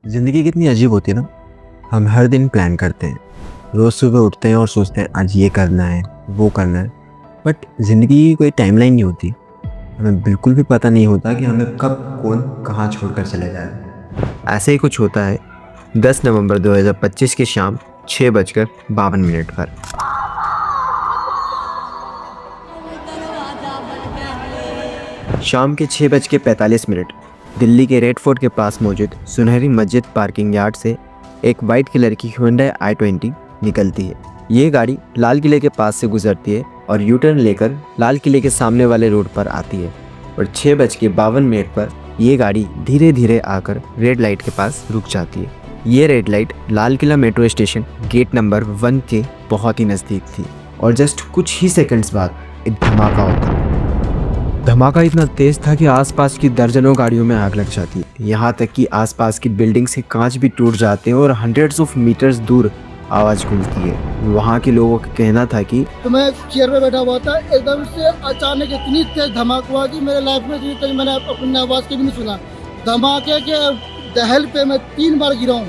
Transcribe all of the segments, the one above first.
ज़िंदगी कितनी अजीब होती है ना। हम हर दिन प्लान करते हैं, रोज़ सुबह उठते हैं और सोचते हैं आज ये करना है, वो करना है। बट ज़िंदगी की कोई टाइमलाइन नहीं होती। हमें बिल्कुल भी पता नहीं होता कि हमें कब कौन कहाँ छोड़कर चले जाए। ऐसे ही कुछ होता है 10 नवंबर 2025 की शाम 6:52 पर। शाम के 6:45 दिल्ली के रेड फोर्ट के पास मौजूद सुनहरी मस्जिद पार्किंग यार्ड से एक वाइट कलर की Hyundai i20 निकलती है। ये गाड़ी लाल किले के पास से गुजरती है और यू टर्न लेकर लाल किले के सामने वाले रोड पर आती है और 6:52 पर ये गाड़ी धीरे धीरे आकर रेड लाइट के पास रुक जाती है। ये red light Lal Qila metro station gate number 1 के बहुत ही नज़दीक थी और जस्ट कुछ ही सेकंड्स बाद एक धमाका होता है। धमाका इतना तेज था कि आसपास की दर्जनों गाड़ियों में आग लग जाती है। यहाँ तक कि आसपास की बिल्डिंग्स के कांच भी टूट जाते हैं और हंड्रेड्स ऑफ मीटर्स दूर आवाज गूंजती है। वहाँ के लोगों का कहना था कि तो मैं चेयर पे बैठा हुआ था, एकदम से अचानक इतनी तेज धमाका हुआ कि मेरे लाइफ में इतनी तेज मैंने अपनी आवाज़ कभी नहीं सुना। धमाके के दहल पे मैं 3 बार गिरा हूँ,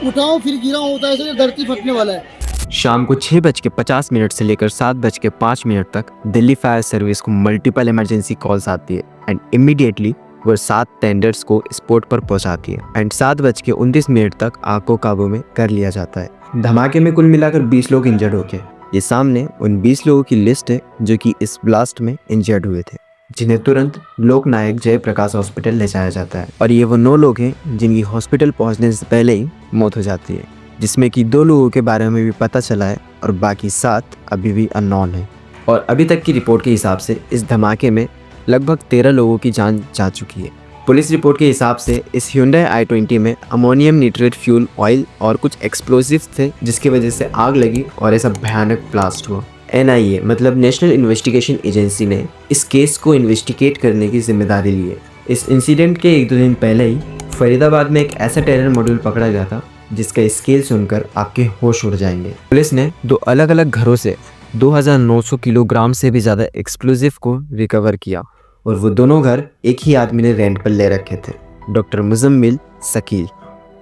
उठा हूँ फिर गिरा हूँ, होता है ऐसे धरती फटने वाला है। शाम को 6:50 से लेकर 7:05 तक दिल्ली फायर सर्विस को मल्टीपल इमरजेंसी कॉल्स आती है एंड इमीडिएटली वो 7 टेंडर्स को स्पॉट पर पहुंचाती है एंड 7:29 तक आग को काबू में कर लिया जाता है। धमाके में कुल मिलाकर 20 लोग इंजर्ड हो गए। ये सामने उन 20 लोगों की लिस्ट है जो कि इस ब्लास्ट में इंजर्ड हुए थे, जिन्हें तुरंत लोकनायक जयप्रकाश हॉस्पिटल ले जाया जाता है। और ये वो 9 लोग हैं जिनकी हॉस्पिटल पहुंचने से पहले ही मौत हो जाती है, जिसमें कि 2 लोगों के बारे में भी पता चला है और बाकी 7 अभी भी अननोन है। और अभी तक की रिपोर्ट के हिसाब से इस धमाके में लगभग 13 लोगों की जान जा चुकी है। पुलिस रिपोर्ट के हिसाब से इस Hyundai i20 में अमोनियम निट्रेट फ्यूल ऑयल और कुछ एक्सप्लोजिव्स थे, जिसकी वजह से आग लगी और ऐसा भयानक ब्लास्ट हुआ। NIA मतलब नेशनल इन्वेस्टिगेशन एजेंसी ने इस केस को इन्वेस्टिगेट करने की जिम्मेदारी ली है। इस इंसिडेंट के 1-2 दिन पहले ही फरीदाबाद में एक ऐसा टेरर मॉड्यूल पकड़ा गया था जिसका स्केल सुनकर आपके होश उड़ जाएंगे। पुलिस ने 2 अलग अलग घरों से 2900 किलोग्राम से भी ज़्यादा एक्सप्लोजिव को रिकवर किया और वो दोनों घर एक ही आदमी ने रेंट पर ले रखे थे, डॉक्टर मुजम्मिल शकील,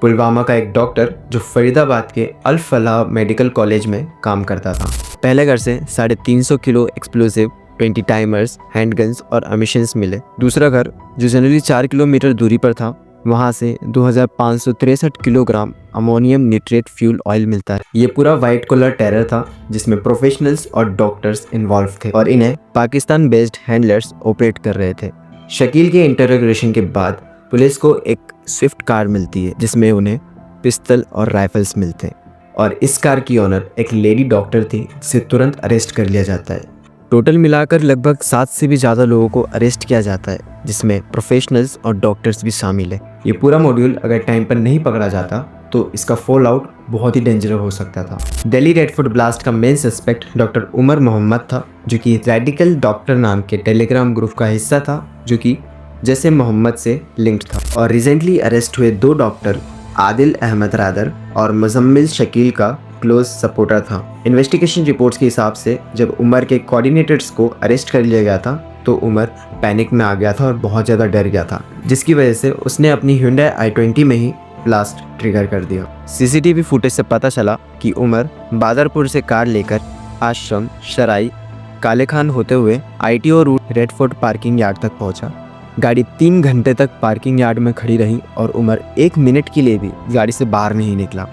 पुलवामा का एक डॉक्टर जो फरीदाबाद के अल फलाह मेडिकल कॉलेज में काम करता था। पहले घर से 350 किलो एक्सप्लोजिव, 20 टाइमर्स, हैंडगन्स और अमिशंस मिले। दूसरा घर जो जनरली 4 किलोमीटर दूरी पर था, वहाँ से 2563 किलोग्राम अमोनियम निट्रेट फ्यूल ऑयल मिलता है। ये पूरा वाइट कॉलर टेरर था जिसमें प्रोफेशनल्स और डॉक्टर्स इन्वॉल्व थे और इन्हें पाकिस्तान बेस्ड हैंडलर्स ऑपरेट कर रहे थे। शकील के इंटरोगेशन के बाद पुलिस को एक स्विफ्ट कार मिलती है जिसमें उन्हें पिस्तल और राइफल्स मिलते हैं और इस कार की ओनर एक लेडी डॉक्टर थी जिसे तुरंत अरेस्ट कर लिया जाता है। टोटल मिलाकर लगभग 7 से भी ज़्यादा लोगों को अरेस्ट किया जाता है, जिसमें प्रोफेशनल्स और डॉक्टर्स भी शामिल है। ये पूरा मॉड्यूल अगर टाइम पर नहीं पकड़ा जाता तो इसका फॉल आउट बहुत ही डेंजरस हो सकता था। दिल्ली रेड फोर्ट ब्लास्ट का main suspect doctor Umar Mohammad था, जो कि रेडिकल डॉक्टर नाम के टेलीग्राम ग्रुप का हिस्सा था, जो कि जैसे मोहम्मद से लिंक्ड था। और रिसेंटली अरेस्ट हुए 2 डॉक्टर आदिल अहमद रादर और मुजम्मिल शकील का क्लोज सपोर्टर था। इन्वेस्टिगेशन रिपोर्ट्स के हिसाब से जब उमर के कोऑर्डिनेटर्स को अरेस्ट कर लिया गया था तो उमर पैनिक में आ गया था और बहुत ज़्यादा डर गया था, जिसकी वजह से उसने अपनी Hyundai i20 में ही ब्लास्ट ट्रिगर कर दिया। CCTV फुटेज से पता चला कि उमर बादरपुर से कार लेकर आश्रम, शराई, काले खान होते हुए ITO route red fort parking yard तक पहुंचा। गाड़ी 3 घंटे तक पार्किंग यार्ड में खड़ी रही और उमर 1 मिनट के लिए भी गाड़ी से बाहर नहीं निकला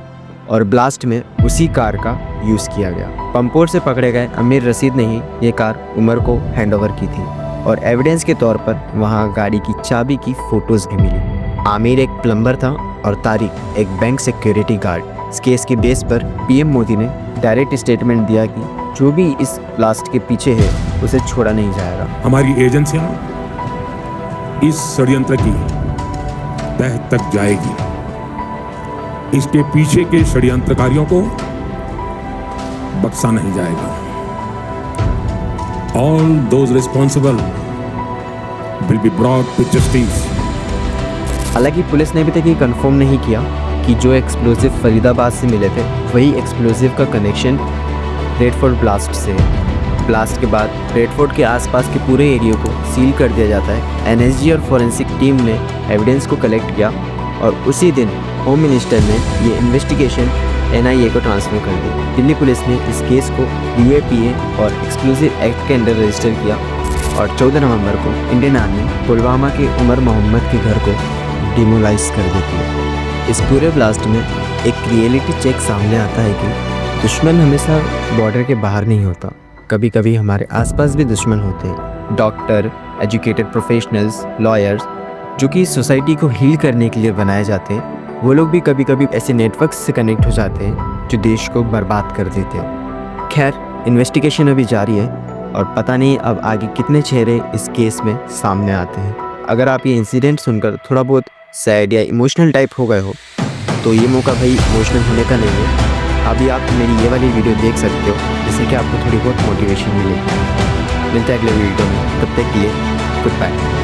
और ब्लास्ट में उसी कार का यूज़ किया गया। पंपोर से पकड़े गए अमीर रशीद ने ही ये कार उमर को हैंडओवर की थी और एविडेंस के तौर पर वहाँ गाड़ी की चाबी की फोटोज भी मिली। आमिर एक प्लम्बर था और तारिक एक बैंक सिक्योरिटी गार्ड। इस केस के बेस पर PM मोदी ने डायरेक्ट स्टेटमेंट दिया कि जो भी इस ब्लास्ट के पीछे है उसे छोड़ा नहीं जाएगा। हमारी एजेंसियां इस षड्यंत्र की तह तक जाएगी। इसके पीछे के षड्यंत्रकारियों को बख्शा नहीं जाएगा। All those responsible will be brought to justice. हालांकि पुलिस ने अभी तक ये कंफर्म नहीं किया कि जो एक्सप्लोजिव फरीदाबाद से मिले थे वही एक्सप्लोजिव का कनेक्शन रेड फोर्ट ब्लास्ट से है। ब्लास्ट के बाद रेड फोर्ट के आसपास के पूरे एरिया को सील कर दिया जाता है। NSG और फॉरेंसिक टीम ने एविडेंस को कलेक्ट किया और उसी दिन होम मिनिस्टर ने ये इन्वेस्टिगेशन NIA को ट्रांसफ़र कर दी। दिल्ली पुलिस ने इस केस को UAPA और एक्सक्लूसिव एक्ट के अंडर रजिस्टर किया और 14 नवंबर को इंडियन आर्मी पुलवामा के उमर मोहम्मद के घर को डिमोलाइज कर देती है। इस पूरे ब्लास्ट में एक रियलिटी चेक सामने आता है कि दुश्मन हमेशा बॉर्डर के बाहर नहीं होता, कभी कभी हमारे आसपास भी दुश्मन होते हैं। डॉक्टर, एजुकेटेड प्रोफेशनल्स, लॉयर्स जो कि सोसाइटी को हील करने के लिए बनाए जाते हैं, वो लोग भी कभी कभी ऐसे नेटवर्क से कनेक्ट हो जाते हैं जो देश को बर्बाद कर देते हैं। खैर, इन्वेस्टिगेशन अभी जारी है और पता नहीं अब आगे कितने चेहरे इस केस में सामने आते हैं। अगर आप ये इंसिडेंट सुनकर थोड़ा बहुत सैड या इमोशनल टाइप हो गए हो तो ये मौका भाई इमोशनल होने का नहीं है। अभी आप मेरी ये वाली वीडियो देख सकते हो जिससे कि आपको थोड़ी बहुत मोटिवेशन मिलेगी। मिलते हैं अगले वीडियो में, तब तक के लिए गुड बाय।